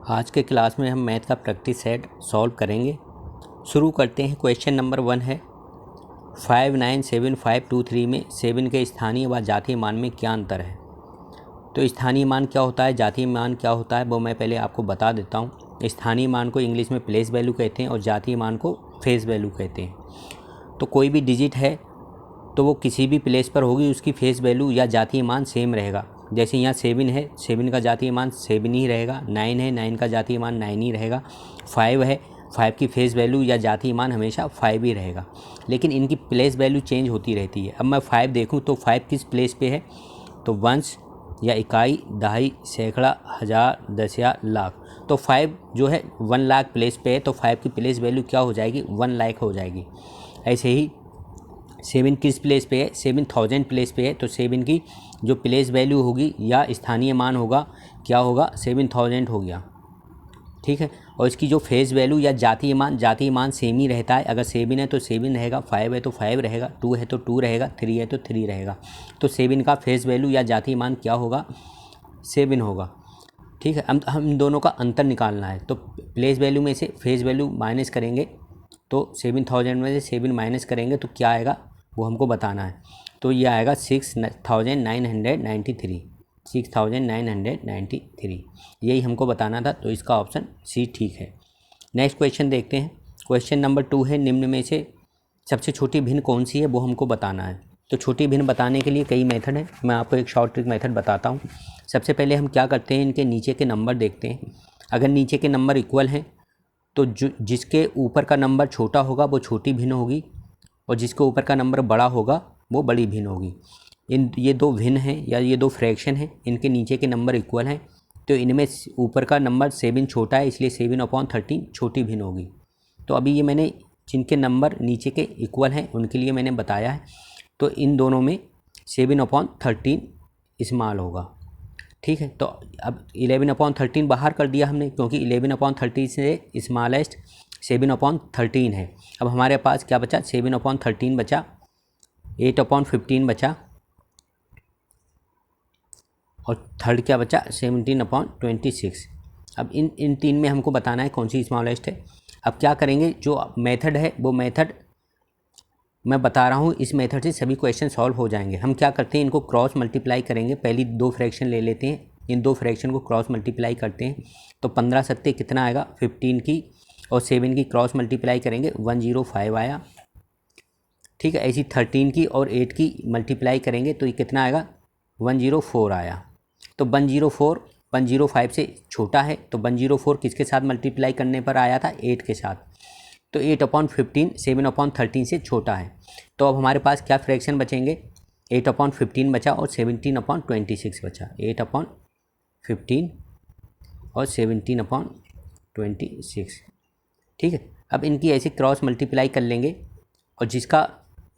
आज के क्लास में हम मैथ का प्रैक्टिस सेट सॉल्व करेंगे। शुरू करते हैं। क्वेश्चन नंबर 1 है 597523 में 7 के स्थानीय व जातीय मान में क्या अंतर है। तो स्थानीय मान क्या होता है, जातीय मान क्या होता है, वो मैं पहले आपको बता देता हूँ। स्थानीय मान को इंग्लिश में प्लेस वैल्यू कहते हैं और जातीय मान को फेस वैल्यू कहते हैं। तो कोई भी डिजिट है तो वो किसी भी प्लेस पर होगी, उसकी फेस वैल्यू या जातीय मान सेम रहेगा। जैसे यहाँ 7 है, 7 का जातीय मान 7 ही रहेगा। 9 है, 9 का जातीय मान 9 ही रहेगा। 5 है, 5 की फेस वैल्यू या जातीय मान हमेशा 5 ही रहेगा। लेकिन इनकी प्लेस वैल्यू चेंज होती रहती है। अब मैं 5 देखूँ तो 5 किस प्लेस पे है, तो वंश या इकाई, दहाई, सैकड़ा, हज़ार, दस या लाख। तो 5 जो है 1 लाख प्लेस पे है, तो 5 की प्लेस वैल्यू क्या हो जाएगी, 1 लाख हो जाएगी। ऐसे ही 7 किस प्लेस पे है, 7000 प्लेस पे है, तो 7 की जो प्लेस वैल्यू होगी या स्थानीय मान होगा क्या होगा, 7000 हो गया। ठीक है। और इसकी जो फेस वैल्यू या जातीय मान सेम ही रहता है। अगर 7 है तो 7 रहेगा, 5 है तो 5 रहेगा, 2 है तो 2 रहेगा, 3 है तो 3 रहेगा। तो 7 का फेस वैल्यू या जातीय मान क्या होगा, 7 होगा। ठीक है। हम दोनों का अंतर निकालना है। तो प्लेस वैल्यू में से फेस वैल्यू माइनस करेंगे, तो 7000 में से 7 माइनस करेंगे तो क्या आएगा वो हमको बताना है। तो ये आएगा 6993, 6993 यही हमको बताना था। तो इसका ऑप्शन सी ठीक है। नेक्स्ट क्वेश्चन देखते हैं। क्वेश्चन नंबर 2 है निम्न में से सबसे छोटी भिन्न कौन सी है, वो हमको बताना है। तो छोटी भिन्न बताने के लिए कई मेथड हैं। मैं आपको एक शॉर्ट ट्रिक मेथड बताता हूँ। सबसे पहले हम क्या करते हैं, इनके नीचे के नंबर देखते हैं। अगर नीचे के नंबर इक्वल हैं तो जिसके ऊपर का नंबर छोटा होगा वो छोटी भिन्न होगी, और जिसके ऊपर का नंबर बड़ा होगा वो बड़ी भिन्न होगी। ये दो भिन्न हैं या ये दो फ्रैक्शन हैं, इनके नीचे के नंबर इक्वल हैं, तो इनमें ऊपर का नंबर 7 छोटा है, इसलिए 7/13 छोटी भिन्न होगी। तो अभी ये मैंने जिनके नंबर नीचे के इक्वल हैं उनके लिए मैंने बताया है। तो इन दोनों में 7/13 स्मॉल होगा। ठीक है। तो अब 11/13 बाहर कर दिया हमने, क्योंकि 11/13 से स्मॉलेस्ट 7/13 है। अब हमारे पास क्या बचा, 7/13 बचा, 8/15 बचा, और थर्ड क्या बचा, 17/26। अब इन तीन में हमको बताना है कौन सी स्मॉलेस्ट है। अब क्या करेंगे, जो मेथड है वो मेथड मैं बता रहा हूँ, इस मेथड से सभी क्वेश्चन सॉल्व हो जाएंगे। हम क्या करते हैं, इनको क्रॉस मल्टीप्लाई करेंगे। पहली दो फ्रैक्शन ले लेते हैं, इन दो फ्रैक्शन को क्रॉस मल्टीप्लाई करते हैं। तो 15 सत्ते कितना आएगा, 15 की और 7 की क्रॉस मल्टीप्लाई करेंगे, 105 आया। ठीक है। ऐसी 13 की और 8 की मल्टीप्लाई करेंगे तो ये कितना आएगा, 104 आया। तो 105 से छोटा है, तो 104 किसके साथ मल्टीप्लाई करने पर आया था, 8 के साथ। तो 8/15 7/13 से छोटा है। तो अब हमारे पास क्या फ्रैक्शन बचेंगे, 8/15 बचा और 17/26 बचा। 8/15 और 17/26। ठीक है। अब इनकी ऐसे क्रॉस मल्टीप्लाई कर लेंगे, और जिसका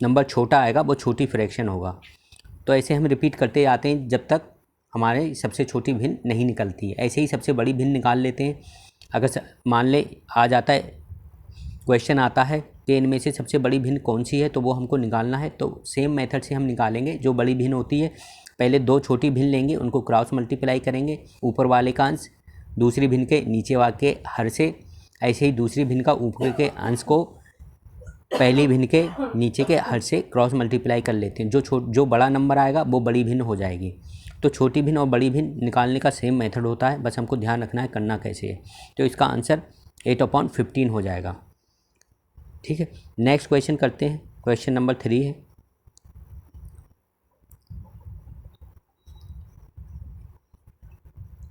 नंबर छोटा आएगा वो छोटी फ्रैक्शन होगा। तो ऐसे हम रिपीट करते आते हैं जब तक हमारे सबसे छोटी भिन्न नहीं निकलती है। ऐसे ही सबसे बड़ी भिन्न निकाल लेते हैं। अगर मान ले आ जाता है, क्वेश्चन आता है कि इनमें से सबसे बड़ी भिन्न कौन सी है, तो वो हमको निकालना है। तो सेम मेथड से हम निकालेंगे। जो बड़ी भिन्न होती है, पहले दो छोटी भिन्न लेंगे, उनको क्रॉस मल्टीप्लाई करेंगे, ऊपर वाले का अंश दूसरी भिन्न के नीचे वाले के हर से। ऐसे ही दूसरी भिन्न का ऊपर के अंश को पहली भिन्न के नीचे के हर से क्रॉस मल्टीप्लाई कर लेते हैं। जो बड़ा नंबर आएगा वो बड़ी भिन्न हो जाएगी। तो छोटी भिन्न और बड़ी भिन्न निकालने का सेम मेथड होता है, बस हमको ध्यान रखना है करना कैसे है। तो इसका आंसर 8/15 हो जाएगा। ठीक है। नेक्स्ट क्वेश्चन करते हैं। क्वेश्चन नंबर 3 है,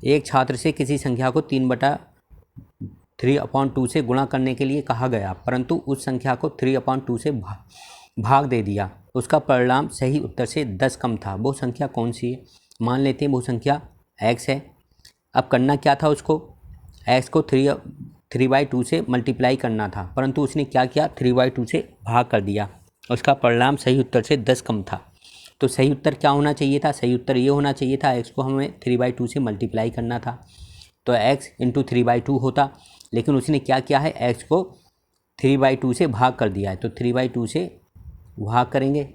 एक छात्र से किसी संख्या को 3/2 से गुणा करने के लिए कहा गया, परंतु उस संख्या को 3/2 से भाग दे दिया। उसका परिणाम सही उत्तर से 10 कम था। वो संख्या कौन सी है। मान लेते हैं वो संख्या x है। अब करना क्या था, उसको x को 3/2 से मल्टीप्लाई करना था, परंतु उसने क्या किया, 3/2 से भाग कर दिया। उसका परिणाम सही उत्तर से 10 कम था। तो सही उत्तर क्या होना चाहिए था, सही उत्तर ये होना चाहिए था, x को हमें 3/2 से मल्टीप्लाई करना था, तो x × 3/2 होता। लेकिन उसने क्या किया है, x को 3/2 से भाग कर दिया है, तो 3/2 से भाग करेंगे।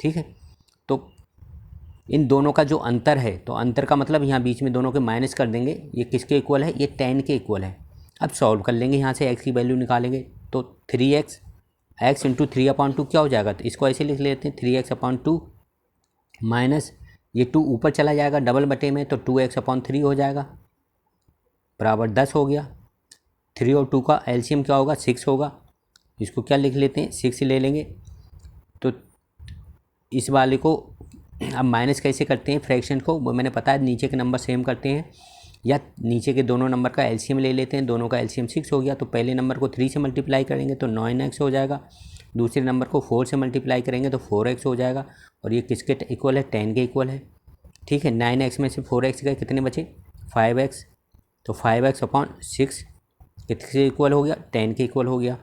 ठीक है। तो इन दोनों का जो अंतर है, तो अंतर का मतलब यहाँ बीच में दोनों के माइनस कर देंगे। ये किसके इक्वल है? ये tan के इक्वल है। अब सॉल्व कर लेंगे, यहाँ से x की वैल्यू निकालेंगे तो 3x, x इंटू 3/2 क्या हो जाएगा? तो इसको ऐसे लिख लेते हैं 3x/2 माइनस ये 2 ऊपर चला जाएगा डबल बटे में, तो 2x/3 हो जाएगा बराबर 10 हो गया। 3 और 2 का एलसीएम क्या होगा? 6 होगा। इसको क्या लिख लेते हैं? 6 ले लेंगे। तो इस वाले को अब माइनस कैसे करते हैं फ्रैक्शन को, वो मैंने पता है, नीचे के नंबर सेम करते हैं या नीचे के दोनों नंबर का एलसीएम ले लेते हैं। दोनों का एलसीएम 6 हो गया, तो पहले नंबर को 3 से मल्टीप्लाई करेंगे तो 9x हो जाएगा। दूसरे नंबर को 4 से मल्टीप्लाई करेंगे तो 4x हो जाएगा। और ये किसके इक्वल है? tan के इक्वल है। ठीक है, 9x में से 4x गए, कितने बचे? 5x। तो 5x/6 किसके इक्वल हो गया? tan के इक्वल हो गया।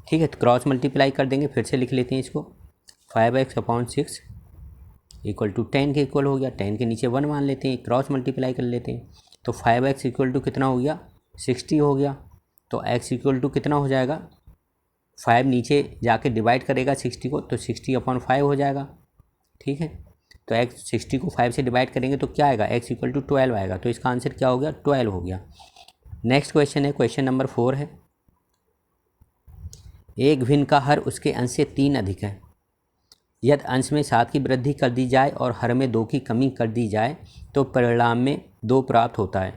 ठीक है, तो क्रॉस मल्टीप्लाई कर देंगे, फिर से लिख लेते हैं इसको 5x/6 इक्वल टू 10 के इक्वल हो गया। 10 के नीचे 1 मान लेते हैं, क्रॉस मल्टीप्लाई कर लेते हैं, तो 5x इक्वल टू कितना हो गया? 60 हो गया। तो x इक्वल टू कितना हो जाएगा? 5 नीचे जाके डिवाइड करेगा 60 को, तो 60/5 हो जाएगा। ठीक है, तो x 60 को 5 से डिवाइड करेंगे तो क्या आएगा? x इक्वल टू 12 आएगा। तो इसका आंसर क्या हो गया? 12 हो गया। नेक्स्ट क्वेश्चन है, क्वेश्चन नंबर 4 है, एक भिन्न का हर उसके अंश से 3 अधिक है। यदि अंश में 7 की वृद्धि कर दी जाए और हर में 2 की कमी कर दी जाए तो परिणाम में 2 प्राप्त होता है।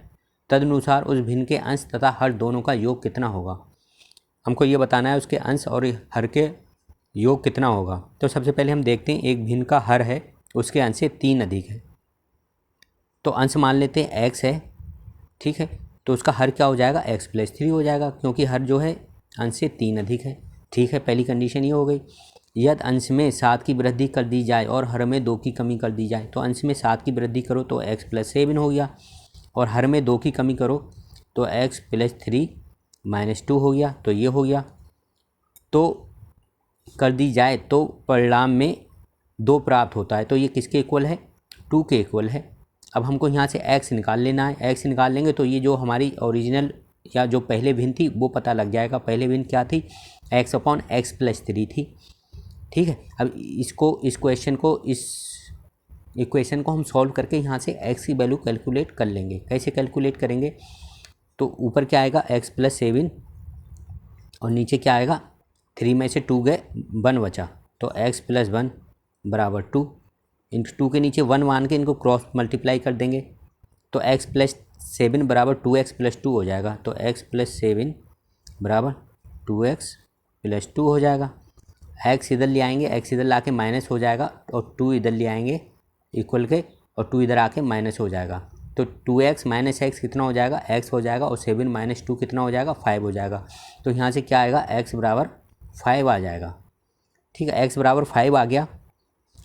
तदनुसार उस भिन्न के अंश तथा हर दोनों का योग कितना होगा? हमको ये बताना है उसके अंश और हर के योग कितना होगा। तो सबसे पहले हम देखते हैं, एक भिन्न का हर है, उसके अंश से 3 अधिक है। तो अंश मान लेते हैं x है। ठीक है, तो उसका हर क्या हो जाएगा? x+3 हो जाएगा, क्योंकि हर जो है अंश से 3 अधिक है। ठीक है, पहली कंडीशन ये हो गई। यदि अंश में 7 की वृद्धि कर दी जाए और हर में 2 की कमी कर दी जाए, तो अंश में 7 की वृद्धि करो तो x+7 हो गया, और हर में 2 की कमी करो तो x+3 - 2 हो गया। तो ये हो गया। तो कर दी जाए तो परिणाम में 2 प्राप्त होता है। तो ये किसके इक्वल है? 2 के इक्वल है। अब हमको यहाँ से x निकाल लेना है। x निकाल लेंगे तो ये जो हमारी ओरिजिनल या जो पहले भिन्न थी वो पता लग जाएगा। पहले भिन्न क्या थी? x/x+3 थी। ठीक है, अब इस इक्वेशन को हम सॉल्व करके यहाँ से x की वैल्यू कैलकुलेट कर लेंगे। कैसे कैलकुलेट करेंगे? तो ऊपर क्या आएगा? x+7 और नीचे क्या आएगा? 3 में से 2 गए, 1 बचा, तो x+1 बराबर 2 इंटू 2 के नीचे 1 मान के इनको क्रॉस मल्टीप्लाई कर देंगे तो x+7 बराबर 2x+2 हो जाएगा। तो x+7 बराबर 2x+2 हो जाएगा। x इधर ले आएंगे, x इधर ला के माइनस हो जाएगा, और 2 इधर ले आएंगे इक्वल के, और 2 इधर आके माइनस हो जाएगा। तो 2x - x कितना हो जाएगा? x हो जाएगा, और 7 - 2 कितना हो जाएगा? 5 हो जाएगा। तो यहाँ से क्या आएगा? x बराबर 5 आ जाएगा। ठीक है, x बराबर 5 आ गया।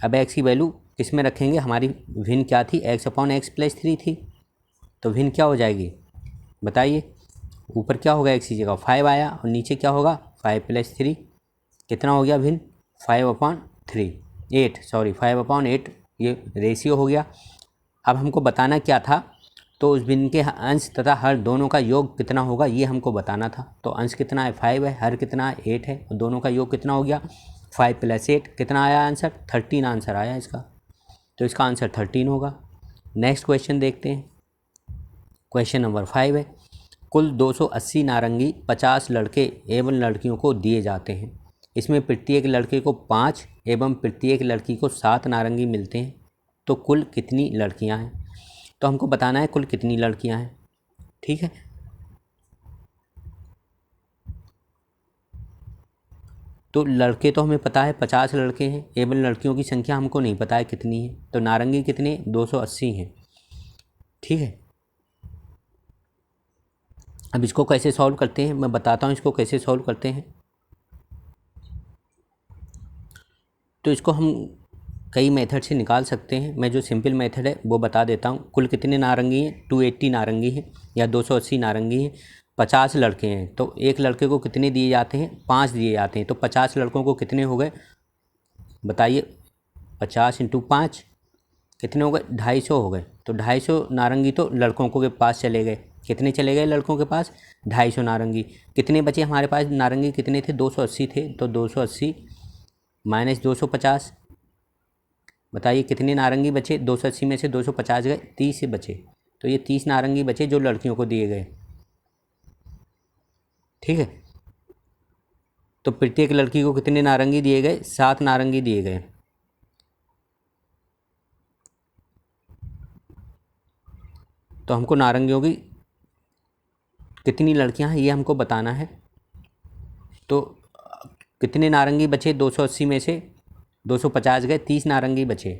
अब x की वैल्यू किस में रखेंगे? हमारी भिन्न क्या थी? x/x+3 थी, तो भिन्न क्या हो जाएगी बताइए? ऊपर क्या होगा? x की जगह 5 आया, और नीचे क्या होगा? 5+3 कितना हो गया भिन्न? 5/3 8 सॉरी 5/8 ये रेशियो हो गया। अब हमको बताना क्या था? तो उस भिन्न के अंश तथा हर दोनों का योग कितना होगा ये हमको बताना था। तो अंश कितना है? 5 है, हर कितना है? 8 है, और दोनों का योग कितना हो गया? 5 + 8 कितना आया आंसर? 13 आंसर आया इसका। तो इसका आंसर 13 होगा। नेक्स्ट क्वेश्चन देखते हैं, क्वेश्चन नंबर 5 है, कुल 280 नारंगी 50 लड़के एवं लड़कियों को दिए जाते हैं। इसमें प्रत्येक लड़के को 5 एवं प्रत्येक लड़की को 7 नारंगी मिलते हैं, तो कुल कितनी लड़कियां हैं? तो हमको बताना है कुल कितनी लड़कियां हैं। ठीक है, तो लड़के तो हमें पता है 50 लड़के हैं, एवं लड़कियों की संख्या हमको नहीं पता है कितनी है। तो नारंगी कितने? 280 हैं। ठीक है, अब इसको कैसे सॉल्व करते हैं मैं बताता हूँ इसको कैसे सॉल्व करते हैं। तो इसको हम कई मेथड से निकाल सकते हैं। मैं जो सिंपल मेथड है वो बता देता हूँ। कुल कितने नारंगी हैं? 280 नारंगी हैं या 280 नारंगी हैं। 50 लड़के हैं, तो एक लड़के को कितने दिए जाते हैं? 5 दिए जाते हैं। तो 50 लड़कों को कितने हो गए बताइए? 50 × 5 कितने हो गए? 250 हो गए। तो 250 नारंगी तो लड़कों के पास चले गए। कितने चले गए लड़कों के पास? 250 नारंगी। कितने बचे हमारे पास नारंगी? कितने थे? 280 थे। तो 280 - 250 बताइए कितने नारंगी बचे, 280 में से 250 गए, 30 से बचे, तो ये 30 नारंगी बचे जो लड़कियों को दिए गए। ठीक है, तो प्रत्येक लड़की को कितने नारंगी दिए गए, 7 नारंगी दिए गए। तो हमको नारंगियों की कितनी लड़कियां हैं ये हमको बताना है। तो कितने नारंगी बचे, 280 में से 250 गए, 30 नारंगी बचे।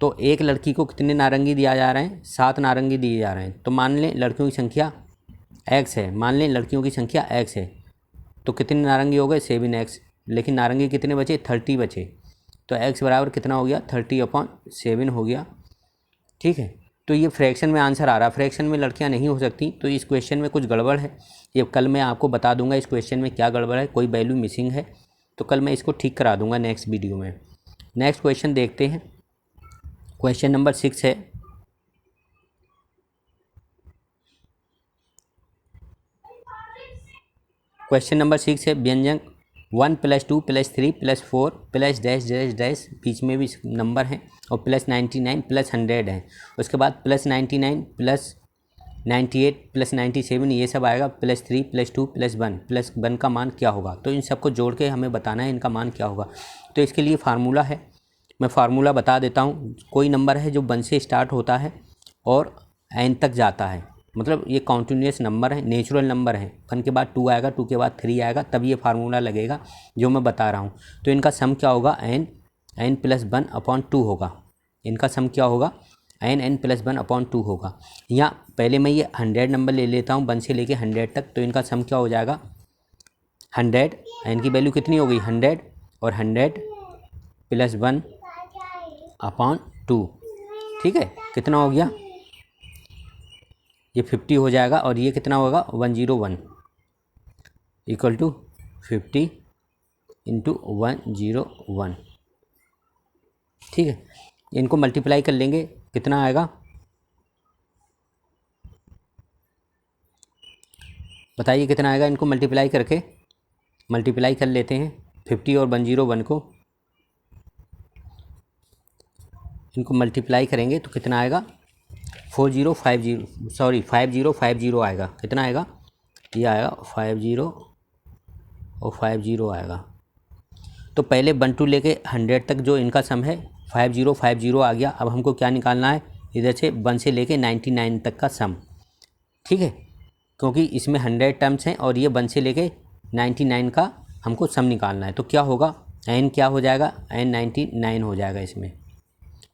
तो एक लड़की को कितने नारंगी दिया जा रहे हैं, 7 नारंगी दिए जा रहे हैं। तो मान लें लड़कियों की संख्या x है, मान लें लड़कियों की संख्या x है, तो कितने नारंगी हो गए, 7x। लेकिन नारंगी कितने बचे, 30 बचे। तो x बराबर कितना हो गया, 30/7 हो गया। ठीक है, तो ये फ्रैक्शन में आंसर आ रहा, फ्रैक्शन में लड़कियां नहीं हो सकती, तो इस क्वेश्चन में कुछ गड़बड़ है। ये कल मैं आपको बता दूंगा इस क्वेश्चन में क्या गड़बड़ है, कोई वैल्यू मिसिंग है, तो कल मैं इसको ठीक करा दूंगा नेक्स्ट वीडियो में। नेक्स्ट क्वेश्चन देखते हैं, क्वेश्चन नंबर 6 है। क्वेश्चन नंबर 6 है, व्यंजक 1 + 2 + 3 + 4 + डैश डैश डैश, बीच में भी नंबर हैं, और +99 + 100 है। उसके बाद +99 + 98 + 97 ये सब आएगा, +3 + 2 + 1 का मान क्या होगा। तो इन सबको जोड़ के हमें बताना है इनका मान क्या होगा। तो इसके लिए फार्मूला है, मैं फार्मूला बता देता हूँ। कोई नंबर है जो 1 से स्टार्ट होता है और n तक जाता है, मतलब ये कॉन्टिन्यूस नंबर है, नेचुरल नंबर है। 1 के बाद 2 आएगा, 2 के बाद 3 आएगा, तब ये फार्मूला लगेगा जो मैं बता रहा हूँ। तो इनका सम क्या होगा, n + 1/2 होगा। इनका सम क्या होगा, n + 1/2 होगा। यहाँ पहले मैं ये 100 नंबर ले लेता हूँ, 1 से लेके 100 तक। तो इनका सम क्या हो जाएगा, 100, n की वैल्यू कितनी हो गई, 100, और 100 + 1/2। ठीक है, कितना हो गया, ये 50 हो जाएगा, और ये कितना होगा, 101 = 50 × 101। ठीक है, इनको मल्टीप्लाई कर लेंगे, कितना आएगा, बताइए कितना आएगा। इनको मल्टीप्लाई करके, मल्टीप्लाई कर लेते हैं 50 और 101 को, इनको मल्टीप्लाई करेंगे तो कितना आएगा, 5050 आएगा। कितना आएगा, ये आएगा 50 और 50 आएगा। तो पहले 1 to लेके 100 तक जो इनका सम है 5050 आ गया। अब हमको क्या निकालना है, इधर से 1 से लेके 99 तक का सम। ठीक है, क्योंकि इसमें 100 टर्म्स हैं और ये 1 से लेके 99 का हमको सम निकालना है। तो क्या होगा, n क्या हो जाएगा, n 99 हो जाएगा इसमें।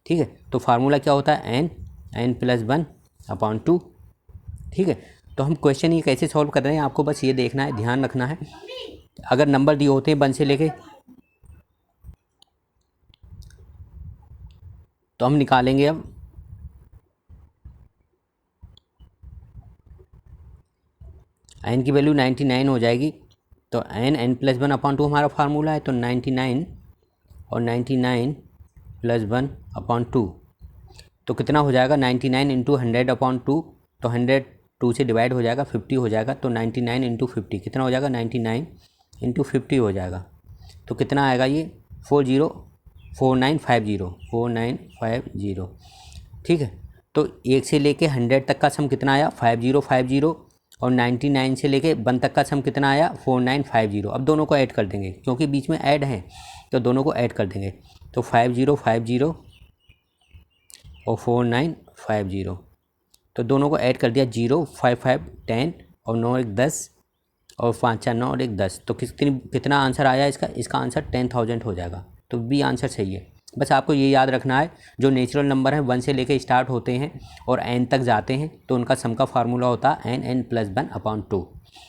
ठीक है, तो फार्मूला क्या होता है, n + 1/2। ठीक है, तो हम क्वेश्चन ये कैसे सॉल्व कर रहे हैं आपको बस ये देखना है, ध्यान रखना है। अगर नंबर दिए होते हैं 1 से लेके, तो हम निकालेंगे। अब n की वैल्यू 99 हो जाएगी, तो n + 1/2 हमारा फार्मूला है। तो 99 और 99 + 1/2, तो कितना हो जाएगा, 99 × 100/2, तो 100 2 से डिवाइड हो जाएगा, 50 हो जाएगा। तो 99 × 50 कितना हो जाएगा, 99 × 50 हो जाएगा। तो कितना आएगा, ये 4950। ठीक है, तो 1 से लेके 100 तक का सम कितना आया, 5050, और 99 से लेके 1 तक का सम कितना आया, 4950। अब दोनों को ऐड कर देंगे, क्योंकि बीच में ऐड है तो दोनों को ऐड कर देंगे। तो 5050 और 4950, तो दोनों को ऐड कर दिया, 0 5 5 10 और 9 1 10 और 5 4 9 और 1 10। तो कितना आंसर आया इसका आंसर 10,000 हो जाएगा। तो बी आंसर सही है। बस आपको ये याद रखना है, जो नेचुरल नंबर है 1 से लेके स्टार्ट होते हैं और n तक जाते हैं, तो उनका सम का फार्मूला होता है n + 1/2।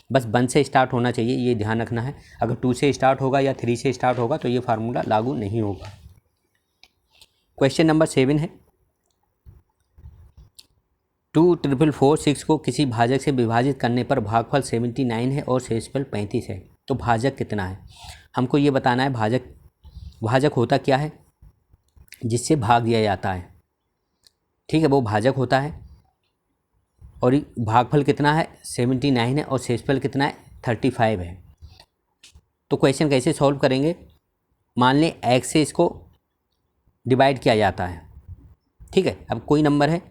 बस 1 से स्टार्ट होना चाहिए, ये ध्यान रखना है। अगर 2 से स्टार्ट होगा या 3 से स्टार्ट होगा तो ये फार्मूला लागू नहीं होगा। क्वेश्चन नंबर 7 है, 24446 को किसी भाजक से विभाजित करने पर भागफल 79 है और शेषफल 35 है। तो भाजक कितना है, हमको ये बताना है। भाजक होता क्या है, जिससे भाग दिया जाता है। ठीक है, वो भाजक होता है। और भागफल कितना है, 79 है, और शेषफल कितना है, 35 है। तो क्वेश्चन कैसे सॉल्व करेंगे, मान लें x से इसको डिवाइड किया जाता है। ठीक है, अब कोई नंबर है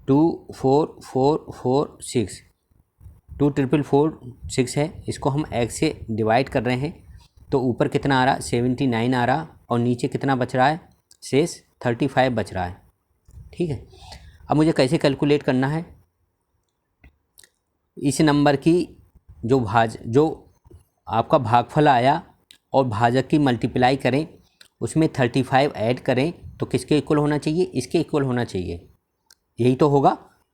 24446, 24446 है, इसको हम x से डिवाइड कर रहे हैं तो ऊपर कितना आ रहा, 79 आ रहा और नीचे कितना बच रहा है, शेष 35 बच रहा है। ठीक है, अब मुझे कैसे कैलकुलेट करना है, इस नंबर की जो आपका भागफल आया और भाजक की मल्टीप्लाई करें, उसमें 35 ऐड करें तो किसके इक्वल होना चाहिए, इसके इक्वल होना चाहिए। यही तो होगा,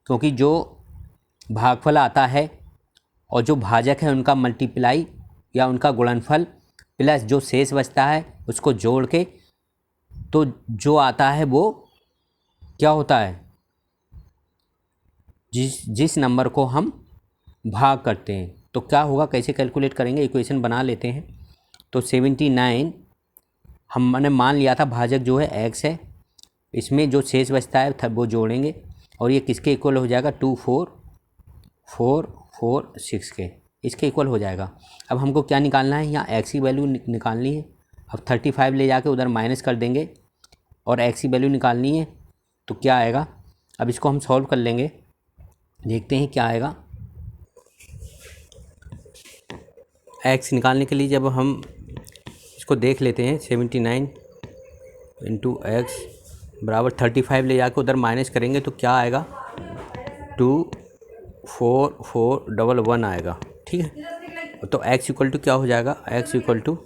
क्योंकि जो भागफल आता है और जो भाजक है उनका मल्टीप्लाई या उनका गुणनफल प्लस जो शेष बचता है उसको जोड़ के तो जो आता है वो क्या होता है, जिस नंबर को हम भाग करते हैं। तो क्या होगा, कैसे कैलकुलेट करेंगे, इक्वेशन बना लेते हैं। तो 79 हमने मान लिया था भाजक जो है x है, इसमें जो शेष बचता है वो जोड़ेंगे और ये किसके इक्वल हो जाएगा, 24446 के, इसके इक्वल हो जाएगा। अब हमको क्या निकालना है, यहाँ x की वैल्यू निकालनी है। अब 35 ले जाके उधर माइनस कर देंगे और x की वैल्यू निकालनी है तो क्या आएगा। अब इसको हम सॉल्व कर लेंगे, देखते हैं क्या आएगा। x निकालने के लिए जब हम इसको देख लेते हैं, 79 इंटू एक्स बराबर 35 ले जाकर उधर माइनस करेंगे तो क्या आएगा, 24411 आएगा। ठीक है, तो x इक्वल टू क्या हो जाएगा, x इक्वल टू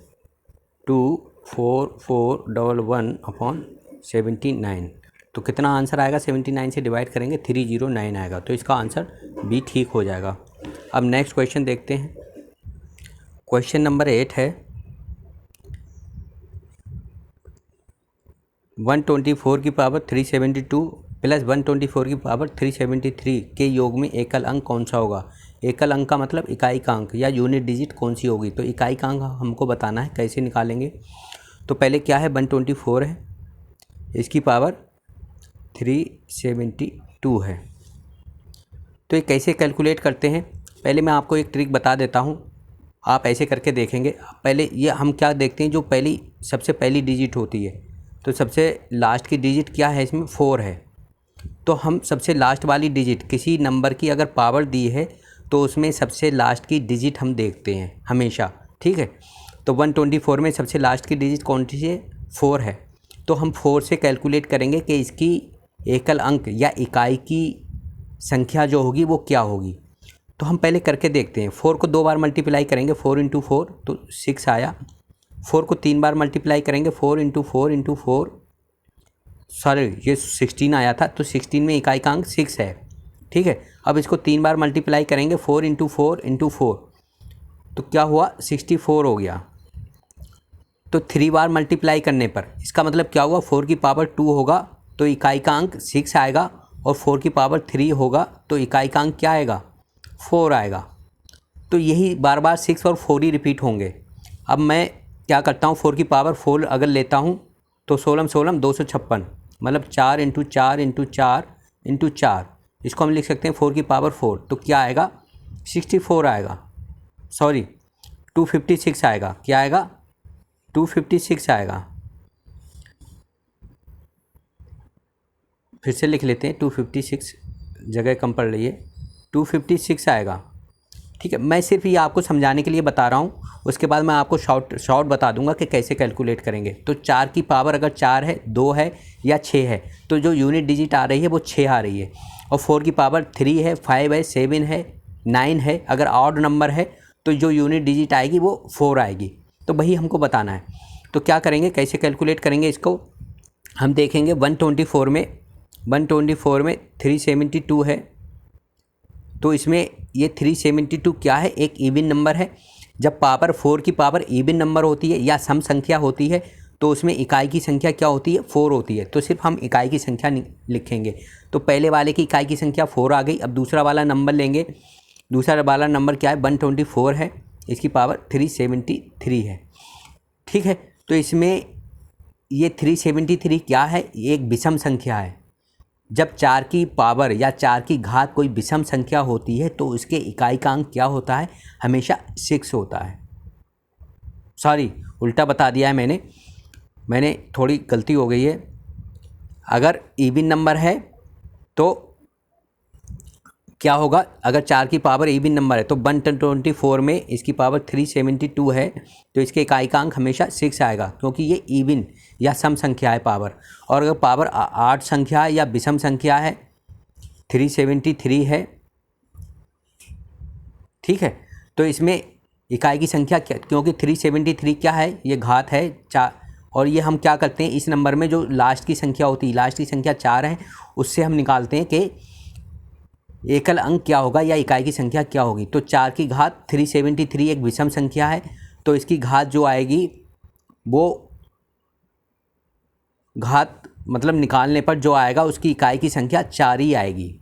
24411 अपॉन 79। तो कितना आंसर आएगा, 79 से डिवाइड करेंगे 309 आएगा। तो इसका आंसर बी ठीक हो जाएगा। अब नेक्स्ट क्वेश्चन देखते हैं। क्वेश्चन नंबर 8 है, 124 की पावर 372 प्लस 124 की पावर 373 के योग में एकल अंक कौन सा होगा। एकल अंक का मतलब इकाई का अंक या यूनिट डिजिट कौन सी होगी। तो इकाई का अंक हमको बताना है, कैसे निकालेंगे। तो पहले क्या है, 124 है, इसकी पावर 372 है। तो ये कैसे कैलकुलेट करते हैं, पहले मैं आपको एक ट्रिक बता देता हूँ, आप ऐसे करके देखेंगे। पहले ये हम क्या देखते हैं, जो सबसे पहली डिजिट होती है, तो सबसे लास्ट की डिजिट क्या है, इसमें 4 है। तो हम सबसे लास्ट वाली डिजिट, किसी नंबर की अगर पावर दी है तो उसमें सबसे लास्ट की डिजिट हम देखते हैं हमेशा। ठीक है, तो 124 में सबसे लास्ट की डिजिट कौन सी है, 4 है। तो हम 4 से कैलकुलेट करेंगे कि इसकी एकल अंक या इकाई की संख्या जो होगी वो क्या होगी। तो हम पहले करके देखते हैं। 4 को 2 बार मल्टीप्लाई करेंगे, 4 इंटू 4 तो 6 आया। 4 को 3 बार मल्टीप्लाई करेंगे, 4 इंटू 4 इंटू 4, सॉरी ये 16 आया था, तो 16 में इकाई का अंक 6 है। ठीक है, अब इसको 3 बार मल्टीप्लाई करेंगे, 4 इंटू 4 इंटू 4, तो क्या हुआ, 64 हो गया। तो 3 बार मल्टीप्लाई करने पर इसका मतलब क्या हुआ, 4 की पावर 2 होगा तो इकाई का अंक 6 आएगा, और 4 की पावर 3 होगा तो इकाई का अंक क्या आएगा, 4 आएगा। तो यही बार बार 6 और 4 ही रिपीट होंगे। अब मैं क्या करता हूँ, 4 की पावर 4 अगर लेता हूँ तो 16 16 256, मतलब 4 इंटू 4 इंटू 4 इंटू 4, इसको हम लिख सकते हैं 4 की पावर 4। तो क्या आएगा, 64 आएगा, सॉरी 256 आएगा। क्या आएगा, 256 आएगा। फिर से लिख लेते हैं, 256 जगह कम पड़ रही है, 256 आएगा। ठीक है, मैं सिर्फ ये आपको समझाने के लिए बता रहा हूँ, उसके बाद मैं आपको शॉर्ट बता दूंगा कि कैसे कैलकुलेट करेंगे। तो 4 की पावर अगर 4 है, 2 है या 6 है, तो जो यूनिट डिजिट आ रही है वो 6 आ रही है। और 4 की पावर 3 है, 5 है, 7 है, 9 है, अगर ऑड नंबर है तो जो यूनिट डिजिट आएगी वो 4 आएगी। तो वही हमको बताना है। तो क्या करेंगे, कैसे कैलकुलेट करेंगे इसको, हम देखेंगे 124 में 372 है, तो इसमें ये 372 क्या है, एक इवन नंबर है। जब पावर 4 की पावर इवन नंबर होती है या सम संख्या होती है तो उसमें इकाई की संख्या क्या होती है, 4 होती है। तो सिर्फ हम इकाई की संख्या लिखेंगे। तो पहले वाले की इकाई की संख्या 4 आ गई। अब दूसरा वाला नंबर लेंगे, दूसरा वाला नंबर क्या है, 124 है, इसकी पावर 373 है। ठीक है, तो इसमें ये 373 क्या है, ये एक विषम संख्या है। जब 4 की पावर या 4 की घात कोई विषम संख्या होती है तो उसके इकाई का अंक क्या होता है, हमेशा 6 होता है। सॉरी, उल्टा बता दिया है मैंने थोड़ी गलती हो गई है। अगर इवन नंबर है तो क्या होगा, अगर 4 की पावर इवन नंबर है तो 124 में इसकी पावर 372 है तो इसके इकाइकांक हमेशा 6 आएगा, क्योंकि ये इवन या सम संख्या है पावर। और अगर पावर 8 संख्या है या विषम संख्या है, 373 है, ठीक है, तो इसमें इकाई की संख्या क्या, क्योंकि 373 क्या है, ये घात है 4, और ये हम क्या करते हैं, इस नंबर में जो लास्ट की संख्या होती है, लास्ट की संख्या 4 है, उससे हम निकालते हैं कि एकल अंक क्या होगा या इकाई की संख्या क्या होगी। तो 4 की घात 373 एक विषम संख्या है, तो इसकी घात जो आएगी वो घात मतलब निकालने पर जो आएगा उसकी इकाई की संख्या 4 ही आएगी।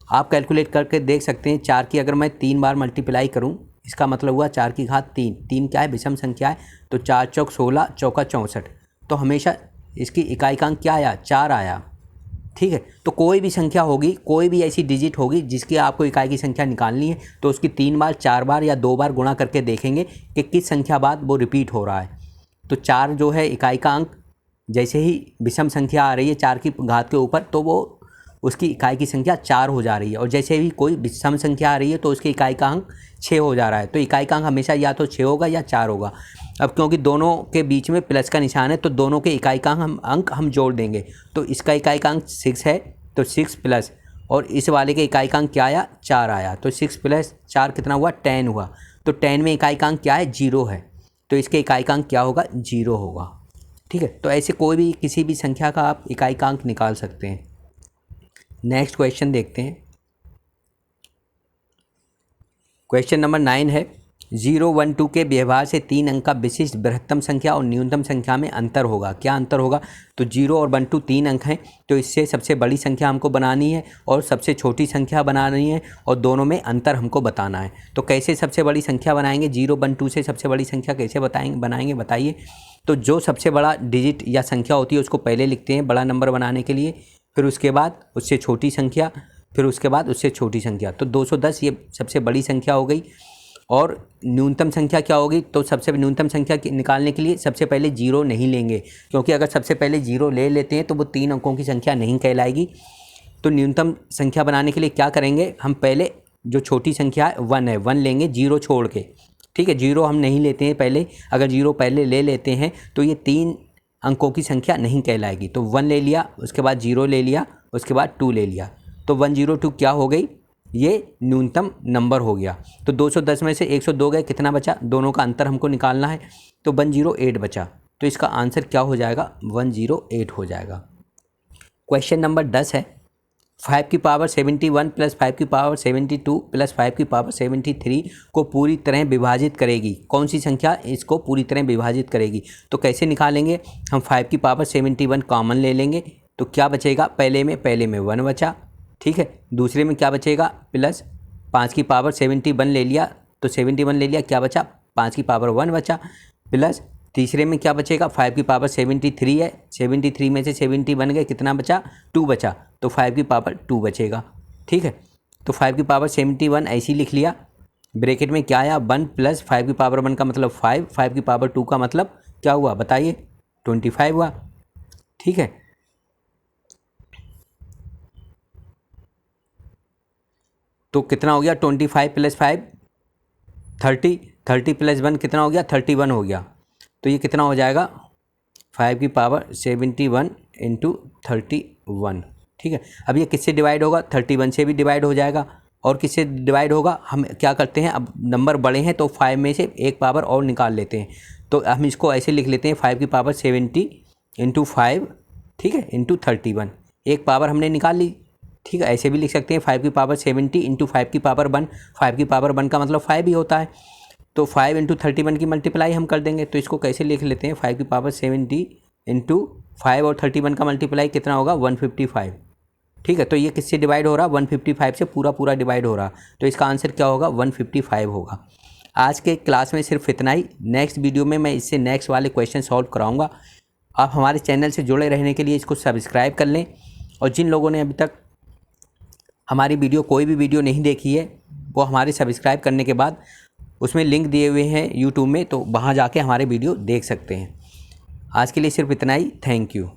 आप कैलकुलेट करके देख सकते हैं, 4 की अगर मैं 3 बार मल्टीप्लाई करूं, इसका मतलब हुआ 4 की घात 3, 3 क्या है, विषम संख्या है, तो 4 चौक 16, चौका 64, तो हमेशा इसकी इकाइकांक क्या आया, 4 आया, ठीक है। तो कोई भी संख्या होगी, कोई भी ऐसी डिजिट होगी जिसकी आपको इकाई की संख्या निकालनी है, तो उसकी 3 बार, 4 बार या 2 बार गुणा करके देखेंगे कि किस संख्या बाद वो रिपीट हो रहा है। तो 4 जो है इकाई का अंक, जैसे ही विषम संख्या आ रही है 4 की घात के ऊपर, तो वो उसकी इकाई की संख्या 4 हो जा रही है, और जैसे भी कोई विषम संख्या आ रही है तो उसकी इकाई का अंक 6 हो जा रहा है। तो इकाई का अंक हमेशा या तो 6 होगा या 4 होगा। अब क्योंकि दोनों के बीच में प्लस का निशान है, तो दोनों के इकाई का अंक हम जोड़ देंगे, तो इसका इकाई का अंक 6 है, तो 6 प्लस, और इस वाले के इकाई का अंक क्या आया, 4 आया, तो 6 प्लस 4 कितना हुआ, 10 हुआ। तो 10 में इकाई का अंक क्या है, 0 है, तो इसके इकाई का अंक क्या होगा, 0 होगा, ठीक है। तो ऐसे कोई भी किसी भी संख्या का आप इकाई का अंक निकाल सकते हैं। नेक्स्ट क्वेश्चन देखते हैं। क्वेश्चन नंबर 9 है, 0, 1, 2 के व्यवहार से 3 अंक का विशिष्ट बृहत्तम संख्या और न्यूनतम संख्या में अंतर होगा। क्या अंतर होगा, तो 0 और 1, 2 3 अंक हैं, तो इससे सबसे बड़ी संख्या हमको बनानी है और सबसे छोटी संख्या बनानी है, और दोनों में अंतर हमको बताना है। तो कैसे सबसे बड़ी संख्या बनाएंगे, 0, 1, 2 से सबसे बड़ी संख्या कैसे बनाएंगे बताइए। तो जो सबसे बड़ा डिजिट या संख्या होती है उसको पहले लिखते हैं बड़ा नंबर बनाने के लिए, फिर उसके बाद उससे छोटी संख्या, फिर उसके बाद उससे छोटी संख्या। तो 210 ये सबसे बड़ी संख्या हो गई। और न्यूनतम संख्या क्या होगी, तो सबसे न्यूनतम संख्या निकालने के लिए सबसे पहले 0 नहीं लेंगे, क्योंकि अगर सबसे पहले 0 ले लेते हैं तो वो 3 अंकों की संख्या नहीं कहलाएगी। तो न्यूनतम संख्या बनाने के लिए क्या करेंगे, हम पहले जो छोटी संख्या है 1 है, 1 लेंगे 0 छोड़ के, ठीक है। 0 हम नहीं लेते हैं पहले, अगर 0 पहले ले लेते हैं तो ये 3 अंकों की संख्या नहीं कहलाएगी। तो 1 ले लिया, उसके बाद 0 ले लिया, उसके बाद 2 ले लिया, तो 102 क्या हो गई, ये न्यूनतम नंबर हो गया। तो 210 में से 102 गए, कितना बचा, दोनों का अंतर हमको निकालना है, तो 108 बचा। तो इसका आंसर क्या हो जाएगा, 108 हो जाएगा। क्वेश्चन नंबर 10 है, 5 की पावर 71 प्लस 5 की पावर 72 प्लस 5 की पावर 73 को पूरी तरह विभाजित करेगी। कौन सी संख्या इसको पूरी तरह विभाजित करेगी, तो कैसे निकालेंगे, हम 5 की पावर 71 कॉमन ले लेंगे, तो क्या बचेगा, पहले में 1 बचा, ठीक है। दूसरे में क्या बचेगा, प्लस 5 की पावर 71 ले लिया, तो 71 ले लिया, क्या बचा, 5 की पावर 1 बचा, प्लस तीसरे में क्या बचेगा, 5 की पावर 73 है, 73 में से 71 गए, कितना बचा, 2 बचा, तो 5 की पावर 2 बचेगा, ठीक है। तो 5 की पावर 71 ऐसे ही लिख लिया, ब्रैकेट में क्या आया, 1 प्लस 5 की पावर 1 का मतलब 5, 5 की पावर 2 का मतलब क्या हुआ बताइए, 25 हुआ, ठीक है। तो कितना हो गया, 25 प्लस 5 30, 30 प्लस 1 कितना हो गया, 31 हो गया। तो ये कितना हो जाएगा, 5 की पावर 71 इंटू 31, ठीक है। अब ये किससे डिवाइड होगा, 31 से भी डिवाइड हो जाएगा, और किससे डिवाइड होगा, हम क्या करते हैं, अब नंबर बड़े हैं तो 5 में से एक पावर और निकाल लेते हैं, तो हम इसको ऐसे लिख लेते हैं 5 की पावर 70 इंटू 5, ठीक है, इंटू 31, एक पावर हमने निकाल ली, ठीक है। ऐसे भी लिख सकते हैं 5 की पावर 70 इंटू 5 की पावर 1, 5 की पावर 1 का मतलब 5 ही होता है, तो 5 इंटू 31 की मल्टीप्लाई हम कर देंगे। तो इसको कैसे लिख लेते हैं, 5 की पावर 70 इंटू 5 और 31 का मल्टीप्लाई कितना होगा, 155, ठीक है। तो ये किससे डिवाइड हो रहा, 155 से पूरा डिवाइड हो रहा, तो इसका आंसर क्या होगा, 155 होगा। आज के क्लास में सिर्फ इतना ही, नेक्स्ट वीडियो में मैं इससे नेक्स्ट वाले क्वेश्चन सॉल्व कराऊंगा। आप हमारे चैनल से जुड़े रहने के लिए इसको सब्सक्राइब कर लें, और जिन लोगों ने अभी तक हमारी कोई भी वीडियो नहीं देखी है, वो हमारे सब्सक्राइब करने के बाद उसमें लिंक दिए हुए हैं यूट्यूब में, तो वहाँ जाके हमारे वीडियो देख सकते हैं। आज के लिए सिर्फ इतना ही, थैंक यू।